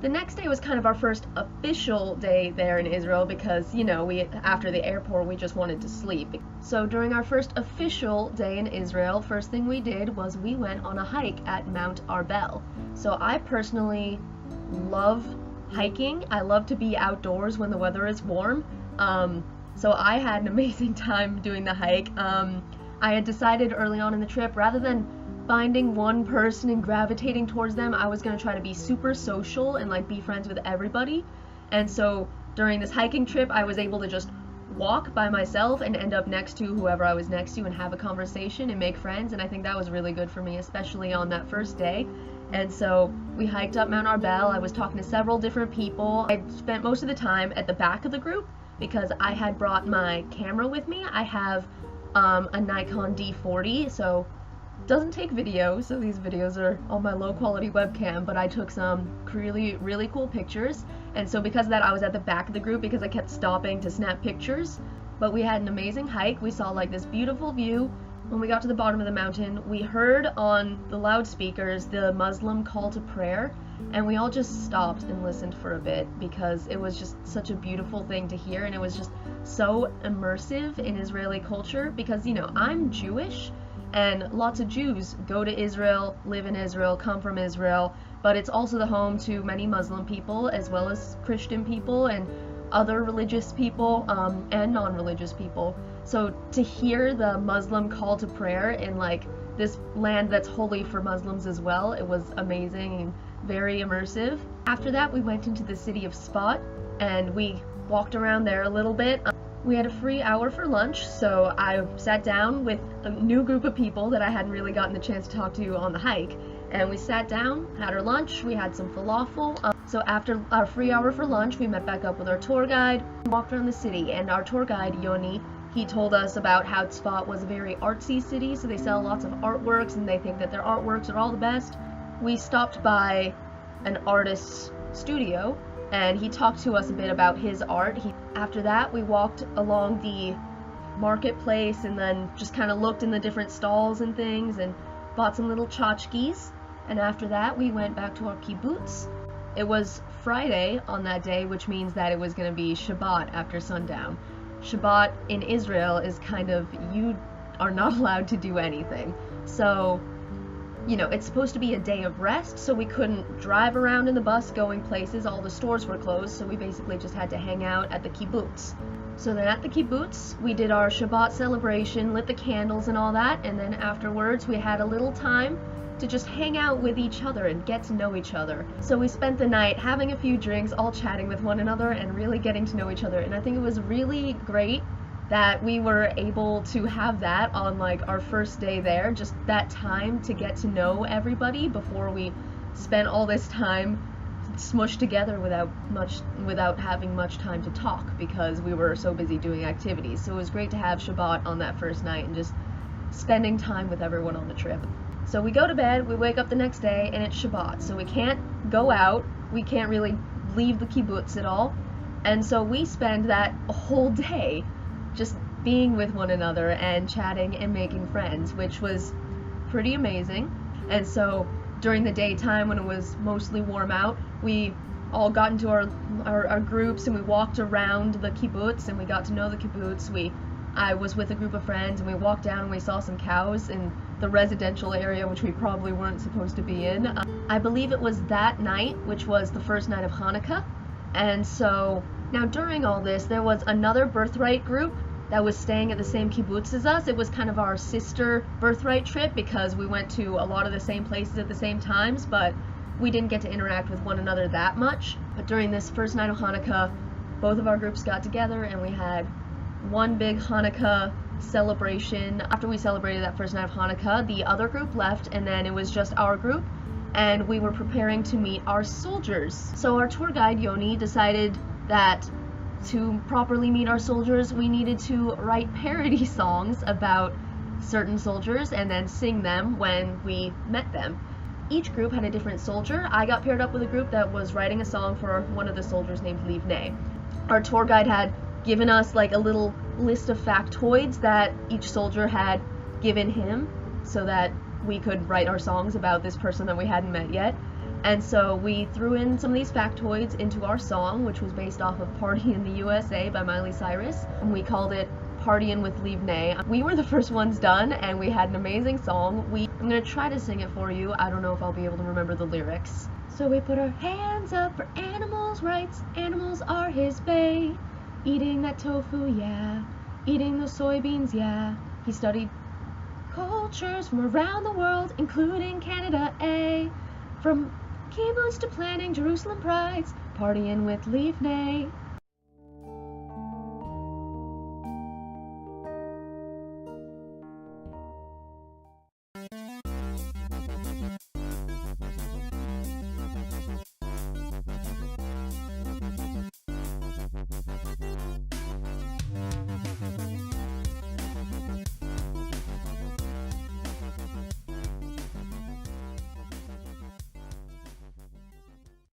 The next day was kind of our first official day there in Israel because, you know, after the airport we just wanted to sleep. So during our first official day in Israel, first thing we did was we went on a hike at Mount Arbel. So I personally love hiking. I love to be outdoors when the weather is warm. So I had an amazing time doing the hike. I had decided early on in the trip, rather than finding one person and gravitating towards them, I was going to try to be super social and like be friends with everybody. And so during this hiking trip, I was able to just walk by myself and end up next to whoever I was next to and have a conversation and make friends, and I think that was really good for me, especially on that first day. And so we hiked up Mount Arbel. I was talking to several different people. I spent most of the time at the back of the group because I had brought my camera with me. I have a Nikon D40, so doesn't take video, so these videos are on my low quality webcam, but I took some really cool pictures. And so because of that, I was at the back of the group because I kept stopping to snap pictures. But we had an amazing hike. We saw like this beautiful view. When we got to the bottom of the mountain, we heard on the loudspeakers the Muslim call to prayer, and we all just stopped and listened for a bit because it was just such a beautiful thing to hear, and it was just so immersive in Israeli culture because, you know, I'm Jewish, and lots of Jews go to Israel, live in Israel, come from Israel, but it's also the home to many Muslim people as well as Christian people and other religious people and non-religious people. So to hear the Muslim call to prayer in like this land that's holy for Muslims as well, it was amazing and very immersive. After that, we went into the city of Spot and we walked around there a little bit. We had a free hour for lunch, so I sat down with a new group of people that I hadn't really gotten the chance to talk to on the hike. And we sat down, had our lunch, we had some falafel. So after our free hour for lunch, we met back up with our tour guide, walked around the city, and our tour guide, Yoni, he told us about how Tzfat was a very artsy city, so they sell lots of artworks and they think that their artworks are all the best. We stopped by an artist's studio and he talked to us a bit about his art. After that, we walked along the marketplace and then just kind of looked in the different stalls and things and bought some little tchotchkes. And after that, we went back to our kibbutz. It was Friday on that day, which means that it was going to be Shabbat after sundown. Shabbat in Israel is kind of, you are not allowed to do anything. So, you know, it's supposed to be a day of rest, so we couldn't drive around in the bus going places. All the stores were closed, so we basically just had to hang out at the kibbutz. So then at the kibbutz, we did our Shabbat celebration, lit the candles and all that, and then afterwards we had a little time to just hang out with each other and get to know each other. So we spent the night having a few drinks, all chatting with one another and really getting to know each other. And I think it was really great that we were able to have that on like our first day there, just that time to get to know everybody before we spent all this time smushed together without having much time to talk because we were so busy doing activities. So it was great to have Shabbat on that first night and just spending time with everyone on the trip. So we go to bed, we wake up the next day, and it's Shabbat. So we can't go out, we can't really leave the kibbutz at all. And so we spend that whole day just being with one another and chatting and making friends, which was pretty amazing. And so during the daytime when it was mostly warm out, we all got into our groups and we walked around the kibbutz and we got to know the kibbutz. I was with a group of friends and we walked down and we saw some cows in the residential area, which we probably weren't supposed to be in. I believe it was that night, which was the first night of Hanukkah. And so now during all this, there was another Birthright group that was staying at the same kibbutz as us. It was kind of our sister Birthright trip because we went to a lot of the same places at the same times, but we didn't get to interact with one another that much. But during this first night of Hanukkah, both of our groups got together and we had one big Hanukkah celebration. After we celebrated that first night of Hanukkah, the other group left and then it was just our group and we were preparing to meet our soldiers. So our tour guide Yoni decided that to properly meet our soldiers, we needed to write parody songs about certain soldiers and then sing them when we met them. Each group had a different soldier. I got paired up with a group that was writing a song for one of the soldiers named Livnei. Our tour guide had given us like a little list of factoids that each soldier had given him so that we could write our songs about this person that we hadn't met yet. And so we threw in some of these factoids into our song, which was based off of Party in the USA by Miley Cyrus, and we called it Partying with Leave Nay. We were the first ones done, and we had an amazing song. I'm gonna try to sing it for you. I don't know if I'll be able to remember the lyrics. So we put our hands up for animals' rights. Animals are his bae. Eating that tofu, yeah. Eating the soybeans, yeah. He studied cultures from around the world, including Canada, From kibbutz to planning Jerusalem prides, partying with Leave Nay.